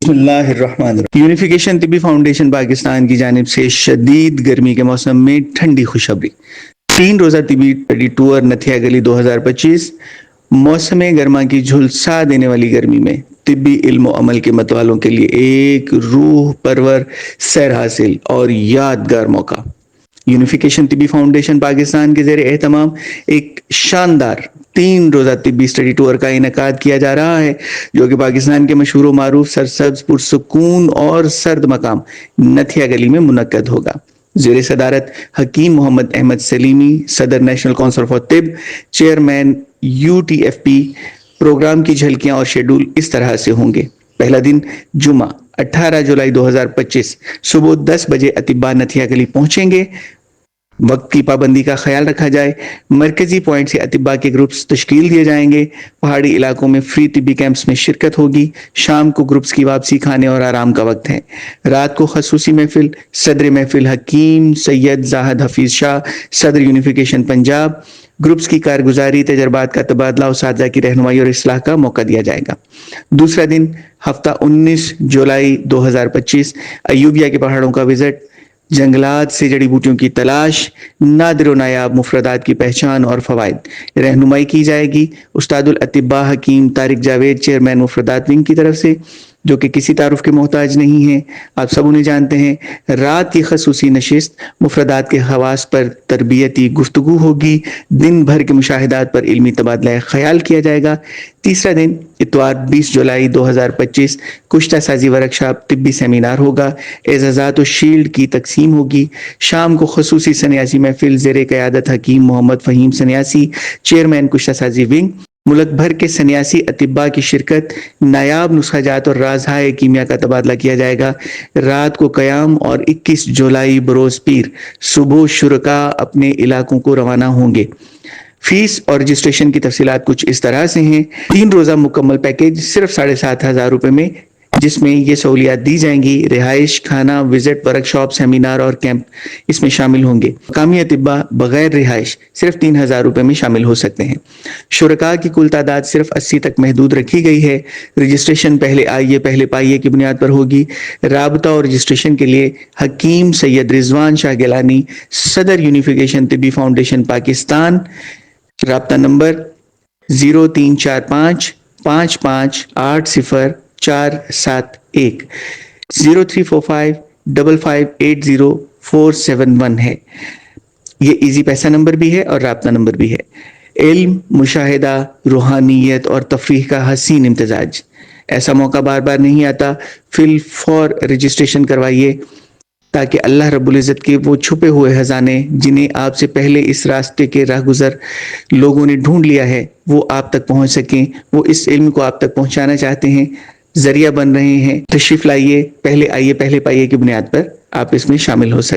بسم اللہ الرحمن الرحیم۔ یونیفیکیشن طبی فاؤنڈیشن پاکستان کی جانب سے شدید گرمی کے موسم میں ٹھنڈی خوشخبری، 3 روزہ طبی اسٹڈی ٹور نتھیا گلی 2025۔ موسم گرما کی جھلسا دینے والی گرمی میں طبی علم و عمل کے متوالوں کے لیے ایک روح پرور سیر حاصل اور یادگار موقع۔ یونیفیکیشن طبی فاؤنڈیشن پاکستان کے زیر اہتمام ایک شاندار 3 روزہ طبی اسٹڈی ٹور کا انعقاد کیا جا رہا ہے، جو کہ پاکستان کے مشہور و معروف سرسبز پرسکون اور سرد مقام نتھیا گلی میں منعقد ہوگا۔ زیر صدارت حکیم محمد احمد سلیمی، صدر نیشنل کونسل فار طب، چیئرمین UTFP۔ پروگرام کی جھلکیاں اور شیڈول اس طرح سے ہوں گے: پہلا دن جمعہ 18 جولائی 2025 صبح 10 بجے اطباء نتھیا گلی پہنچیں گے۔ وقت کی پابندی کا خیال رکھا جائے۔ مرکزی پوائنٹ سے اطباء کے گروپس تشکیل دیے جائیں گے۔ پہاڑی علاقوں میں فری طبی کیمپس میں شرکت ہوگی۔ شام کو گروپس کی واپسی، کھانے اور آرام کا وقت ہے۔ رات کو خصوصی محفل، صدر محفل حکیم سید زاہد حفیظ شاہ، صدر یونیفیکیشن پنجاب۔ گروپس کی کارگزاری، تجربات کا تبادلہ، اساتذہ کی رہنمائی اور اصلاح کا موقع دیا جائے گا۔ دوسرا دن ہفتہ 19 جولائی 2025 ایوبیہ کے پہاڑوں کا وزٹ، جنگلات سے جڑی بوٹیوں کی تلاش، نادر و نایاب مفردات کی پہچان اور فوائد، رہنمائی کی جائے گی استاد الاطباء حکیم طارق جاوید، چیئرمین مفردات ونگ کی طرف سے، جو کہ کسی تعارف کے محتاج نہیں ہیں، آپ سب انہیں جانتے ہیں۔ رات کی خصوصی نشست، مفردات کے خواص پر تربیتی گفتگو ہوگی۔ دن بھر کے مشاہدات پر علمی تبادلہ خیال کیا جائے گا۔ تیسرا دن اتوار 20 جولائی 2025 کشتہ سازی ورکشاپ، طبی سیمینار ہوگا۔ اعزازات و شیلڈ کی تقسیم ہوگی۔ شام کو خصوصی سنیاسی محفل زیر قیادت حکیم محمد فہیم سنیاسی، چیئرمین کشتہ سازی ونگ۔ ملک بھر کے سنیاسی اطباء کی شرکت، نایاب نسخہ جات اور رازہائے کیمیا کا تبادلہ کیا جائے گا۔ رات کو قیام اور 21 جولائی بروز پیر صبح شرکاء اپنے علاقوں کو روانہ ہوں گے۔ فیس اور رجسٹریشن کی تفصیلات کچھ اس طرح سے ہیں: 3 روزہ مکمل پیکیج صرف 7,500 روپے میں، جس میں یہ سہولیات دی جائیں گی: رہائش، کھانا، وزٹ، ورکشاپ، سیمینار اور کیمپ اس میں شامل ہوں گے۔ مقامی اطباء بغیر رہائش صرف 3,000 روپے میں شامل ہو سکتے ہیں۔ شرکاء کی کل تعداد صرف 80 تک محدود رکھی گئی ہے۔ رجسٹریشن پہلے آئیے پہلے پائیے کی بنیاد پر ہوگی۔ رابطہ اور رجسٹریشن کے لیے حکیم سید رضوان شاہ گیلانی، صدر یونیفیکیشن طبی فاؤنڈیشن پاکستان۔ رابطہ نمبر 0345 55 80471 0345 5580 471 ہے۔ یہ ایزی پیسہ نمبر بھی ہے اور رابطہ نمبر بھی ہے۔ علم، مشاہدہ، روحانیت اور تفریح کا حسین امتزاج، ایسا موقع بار بار نہیں آتا۔ فی الفور رجسٹریشن کروائیے تاکہ اللہ رب العزت کے وہ چھپے ہوئے خزانے جنہیں آپ سے پہلے اس راستے کے راہگزر لوگوں نے ڈھونڈ لیا ہے وہ آپ تک پہنچ سکیں۔ وہ اس علم کو آپ تک پہنچانا چاہتے ہیں، ذریعہ بن رہے ہیں۔ تشریف لائیے، پہلے آئیے پہلے پائیے کی بنیاد پر آپ اس میں شامل ہو سکیں۔